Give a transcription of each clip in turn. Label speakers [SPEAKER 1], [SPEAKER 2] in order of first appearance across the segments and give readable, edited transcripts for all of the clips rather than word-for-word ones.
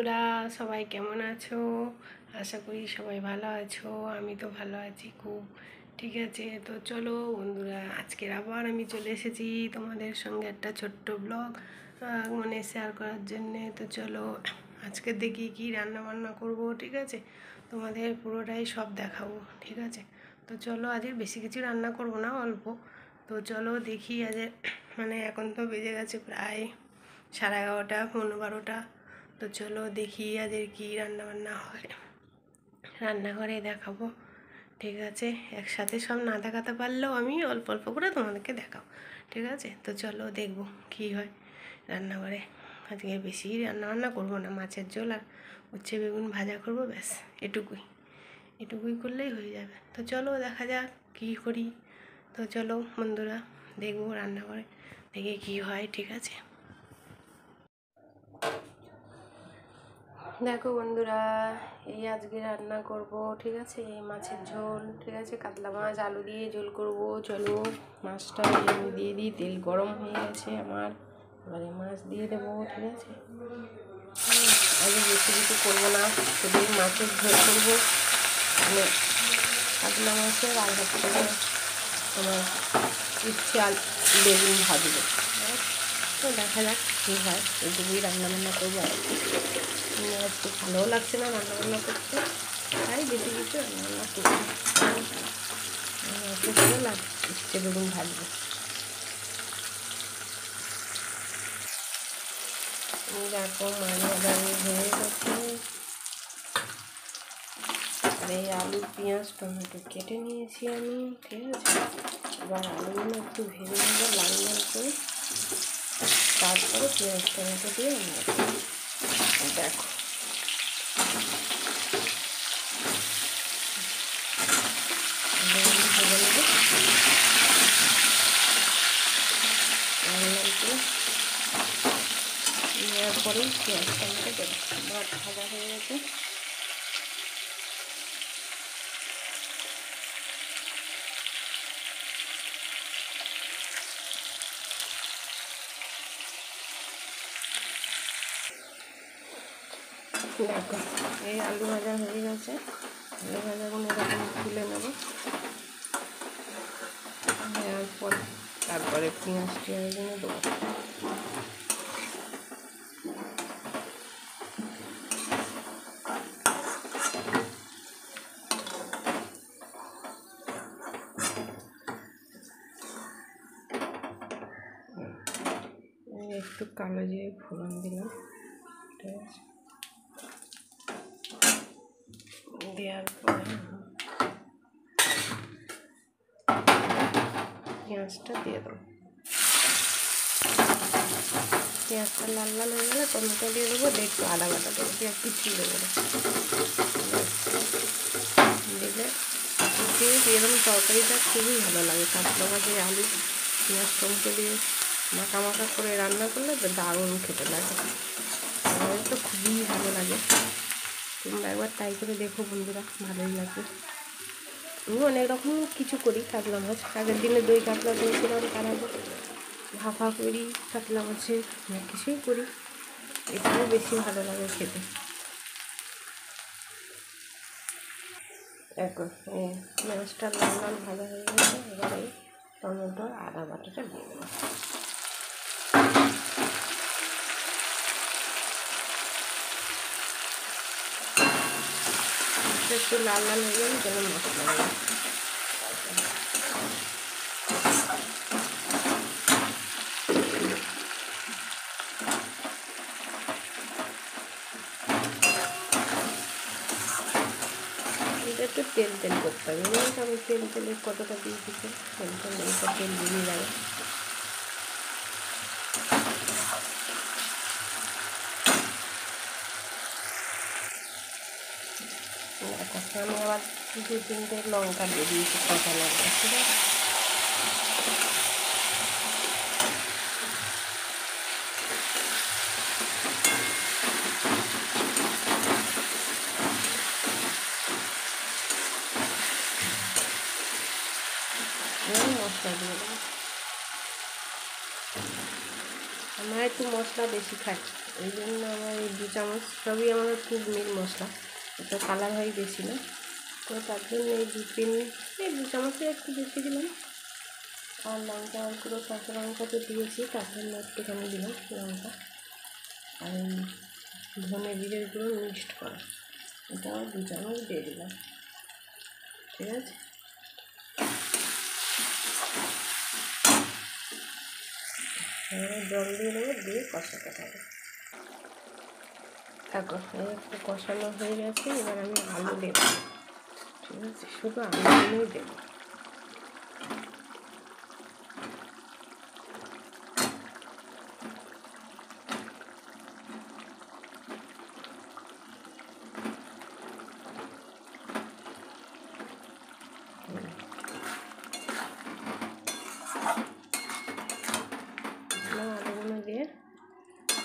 [SPEAKER 1] বন্ধুরা, সবাই কেমন আছো? আশা করি সবাই ভালো আছো। আমি তো ভালো আছি খুব। ঠিক আছে, তো চলো বন্ধুরা, আজকের আবার আমি চলে এসেছি তোমাদের সঙ্গে একটা ছোট্ট ব্লগ মানে শেয়ার করার জন্যে। তো চলো আজকে দেখি কি রান্না বান্না করব। ঠিক আছে, তোমাদের পুরোটাই সব দেখাবো। ঠিক আছে, তো চলো আজকে বেশি কিছু রান্না করব না, অল্প। তো চলো দেখি আজ মানে এখন তো বেজে গেছে প্রায় 11:30 11:15। তো চলো দেখি আজের কি রান্না বান্না হয়, রান্নাঘরে দেখাবো। ঠিক আছে, একসাথে সব না দেখাতে পারলেও আমি অল্প অল্প করে তোমাদেরকে দেখাবো। ঠিক আছে, তো চলো দেখবো কি হয় রান্নাঘরে। আজকে বেশি রান্না বান্না করবো না, মাছের ঝোল আর উচ্ছে বেগুন ভাজা করবো, ব্যাস এটুকুই। এটুকুই করলেই হয়ে যাবে। তো চলো দেখা যাক কী করি। তো চলো বন্ধুরা, দেখবো রান্নাঘরে দেখে কী হয়। ঠিক আছে, দেখো বন্ধুরা, এই আজকে রান্না করব। ঠিক আছে, এই মাছের ঝোল। ঠিক আছে, কাতলা মাছ আলু দিয়ে ঝোল করব। চলো মাছটা আমি দিয়ে দিই, তেল গরম হয়ে গেছে আমার, এবারে মাছ দিয়ে দেবো। ঠিক আছে, আজকে বেশি কিছু করবো না, শুধু মাছের ঝোল করবো। মানে কাতলা মাছের আর হচ্ছে তোমার উচ্ছে আর বেগুন ভাজবো। তো দেখা যাক কী হয়, এইটুকুই রান্নাবান্না করবো। আজকে ভালোও লাগছে না রান্নাবান্না করতে, তাই বেশি কিছু রান্নাবান্না করবো। উচ্ছে বেগুন ভাজবো। দেখো মাছ ভাজা হয়ে গেছে, আর এই আলু পেঁয়াজ টমেটো কেটে নিয়েছি আমি। ঠিক আছে, এবার আলুগুলো একটু ভেজে নেবো লাল লাল করে, তারপরে পেঁয়াজ টমেটো দিয়ে রান্না করবো। দেখো ভেজে নেবো লাল লাল করে, নেওয়ার পরেই পেঁয়াজ টমেটো দেবো। মাছ ভাজা হয়ে গেছে। দেখো এই আলু ভাজা হয়ে গেছে, আলু ভাজাগুলো এরকম তুলে নেব, নেওয়ার পর তারপরে পেঁয়াজ টিয়াজগুলো দেবো। একটু কালো জিরে ফোড়ন দিলাম। ঠিক আছে, দেওয়ার পরে পেঁয়াজটা দিয়ে দেবো। পেঁয়াজটা লাল লাল হয়ে গেলে টমেটো দিয়ে দেবো, একটু আদা বাটা দেবো, পেঁয়াজ কুচিয়ে দেবো না দিলে এরকম তরকারিটা খুবই ভালো লাগে। কাতলা মাছের আলু পেঁয়াজ টমেটো দিয়ে মাখা মাখা করে রান্না করলে তো দারুণ খেতে লাগে, আমার তো খুবই ভালো লাগে। তোমরা একবার ট্রাই করে দেখো বন্ধুরা, ভালোই লাগবে। আমি অনেক রকম কিছু করি কাতলা মাছ, আগের দিনে দই কাতলা করেছিলাম, তার আগে ভাপা করি কাতলা মাছের, অনেক কিছুই করি, এটাও বেশি ভালো লাগে খেতে। দেখো এই মাছটা লাল লাল ভাজা হয়ে গেছে, এবার এই টমেটো আদা বাটাটা দিয়ে দেবো। একটু লাল লাল হয়ে গেলে যেন মশলা দেবো। এটা একটু তেল তেল করতে হবে, আমি তেল তেলে কতটা দিয়ে দিতে, তেল তেল এইটা তেল দিয়ে যাবে। আমি আবার 2-3টে লঙ্কা দিয়ে দিয়েছি, কাঁচা লঙ্কা। ঠিক আছে, মশলা দিয়ে দেবো। আমার একটু মশলা বেশি খাই, এই জন্য আমার এই 2 চামচ, সবই আমাদের খুব মিট মশলা, তো কালার হয় বেশি না, তো তার জন্য এই 2 চামচে একটু বেশি দিলাম। আর লঙ্কা গুঁড়ো, কাঁচা লঙ্কা তো দিয়েছি, তার জন্য একটুখানি দিলাম লঙ্কা। আর এই ধনে জিরের গুঁড়ো মিক্সড করা, এটাও 2 চামচ দিয়ে দিলাম। ঠিক আছে, জল দিয়ে দেবো, দিয়ে কষাতে হবে। দেখো একটু কষানো হয়ে গেছে, এবার আমি আলু দেবো। ঠিক আছে, শুধু আলুগুলোই দেবো। আলুগুলো দিয়ে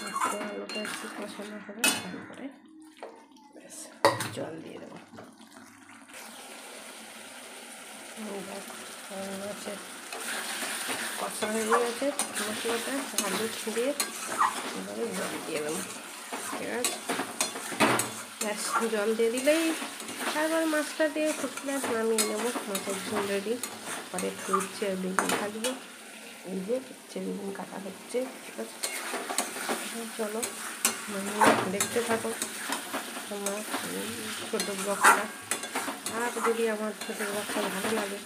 [SPEAKER 1] আস্তে আলুটা একটু কষানো হবে, তারপরে ব্যাস জল দিয়ে দেবো। মাছের কষা হয়ে গেছে মশলাটা, আলু দিয়ে এবারে জল দিয়ে দেবো। ঠিক আছে, ব্যাস জল দিয়ে দিলেই তারপরে মাছটা দিয়ে ফুটলে নামিয়ে নেবো। মাছের ঝোল রেডি। পরে একটু উচ্ছে বেগুন থাকবে, এই যে উচ্ছে বেগুন কাটা হচ্ছে। ঠিক আছে, চলো দেখতে থাকো তোমরা ছোটো ব্লগটা। আর যদি আমার ছোটো ব্লগটা ভালো লাগে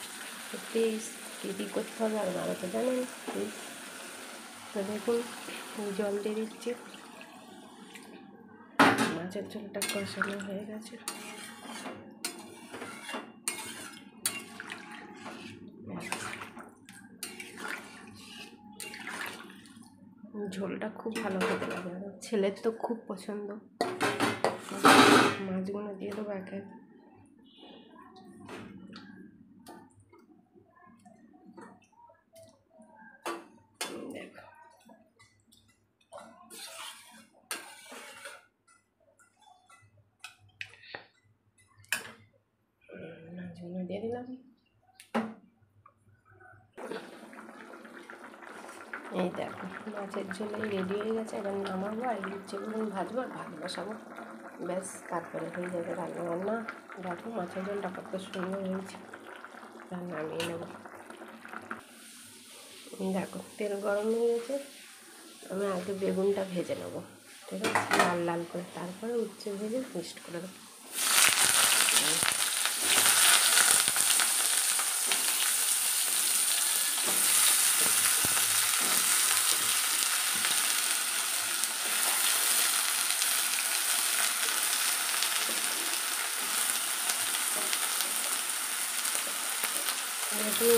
[SPEAKER 1] তো প্লিজ কী করতে হবে আপনারা তো জানেন। প্লিজ তো দেখুন জল দিয়ে দিচ্ছি, মাছের ঝোলটা কষানো হয়ে গেছে। ঝোলটা খুব ভালো খেতে লাগে, আমার ছেলের তো খুব পছন্দ। মাছগুলো দিয়ে দেবো এক এক। দেখো মাছগুলো দিয়ে দিলাম। এই দেখো মাছের ঝোল রেডি হয়ে গেছে, এবার নামাবো আর উচ্ছেগুলো ভাজবো আর ভাত বসাবো, ব্যাস তারপরে হয়ে যাবে রান্না বান্না। দেখো মাছের ঝোলটা কত সুন্দর হয়েছে, নামিয়ে নেবো। দেখো তেল গরম হয়ে গেছে, আমি আগে বেগুনটা ভেজে নেবো। ঠিক আছে, লাল লাল করে, তারপরে উচ্ছে ভেজে মিক্সড করে দেবো।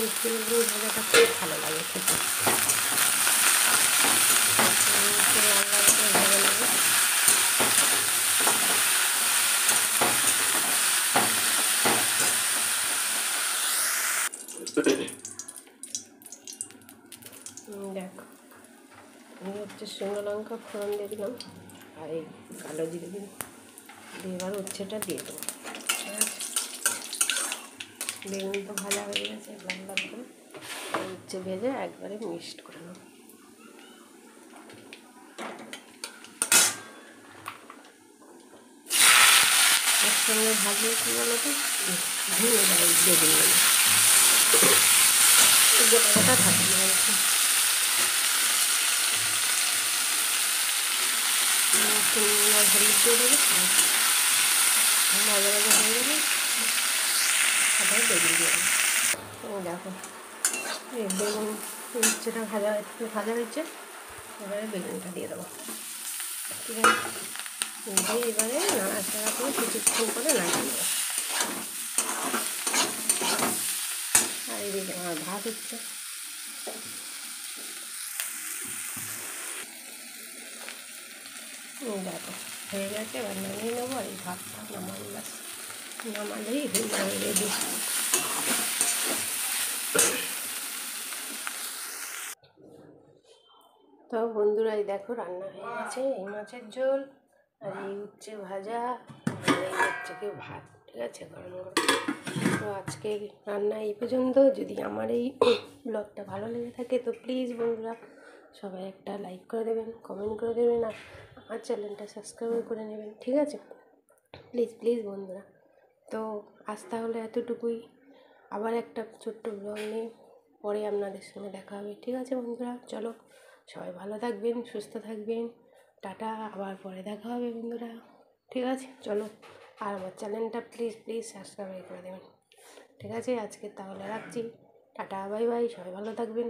[SPEAKER 1] উচ্ছে বেগুন ভাজাটা খুব ভালো লাগে খেতে। লাল লাল করে ভেজে নেবো। দেখো এই হচ্ছে শুকনো লঙ্কা ফোড়ন দিয়ে দিলাম, আর এই কালো জিরে দিয়ে এবার উচ্ছেটা দিয়ে দেবো। ঠিক আছে, বেগুন তো ভাজা হয়ে গেছে লাল লাল করে, উচ্ছে ভেজে একবারে মিক্সড করে নেব। একসঙ্গে ভাজলে কী বলো তো ভেঙে যায় বেগুনগুলো, গোটা গোটা থাকে না। আর হলুদ দিয়ে দেবো, ভাজা ভাজা হয়ে গেলে আবার বেগুন দিয়ে দেবো। দেখো এই বেগুন উচ্ছেটা ভাজা হয়েছে, এবারে বেগুনটা দিয়ে দেবো। ঠিক আছে, দিয়ে এবারে নাড়াচাড়া করে কিছুক্ষণ করে নামিয়ে দেবো। আর এদিকে আমার ভাত হচ্ছে। দেখো হয়ে গেছে, এবার নামিয়ে নেবো। আর এই ভাতটা নামালেই হয়ে যাবে রেডি। তো বন্ধুরা এই দেখো রান্না হয়ে গেছে, এই মাছের ঝোল আর এই উচ্ছে ভাজা আর এই হচ্ছে কি ভাত। ঠিক আছে, গরম গরম। তো আজকের রান্না এই পর্যন্ত। যদি আমার এই ব্লগটা ভালো লেগে থাকে তো প্লিজ বন্ধুরা সবাই একটা লাইক করে দেবেন, কমেন্ট করে দেবেন, আর আমার চ্যানেলটা সাবস্ক্রাইব করে নেবেন, ঠিক আছে? প্লিজ প্লিজ বন্ধুরা। তো আজ তাহলে এতটুকুই, আবার একটা ছোট্ট ব্লগ নিয়ে পরে আপনাদের সঙ্গে দেখা হবে, ঠিক আছে বন্ধুরা? চলো, সবাই ভালো থাকবেন, সুস্থ থাকবেন, টাটা, আবার পরে দেখা হবে বন্ধুরা, ঠিক আছে? চলো, আর আমার চ্যানেলটা প্লিজ প্লিজ সাবস্ক্রাইব করে দেবেন, ঠিক আছে? আজকে তাহলে রাখছি, টাটা, বাই বাই, সবাই ভালো থাকবেন।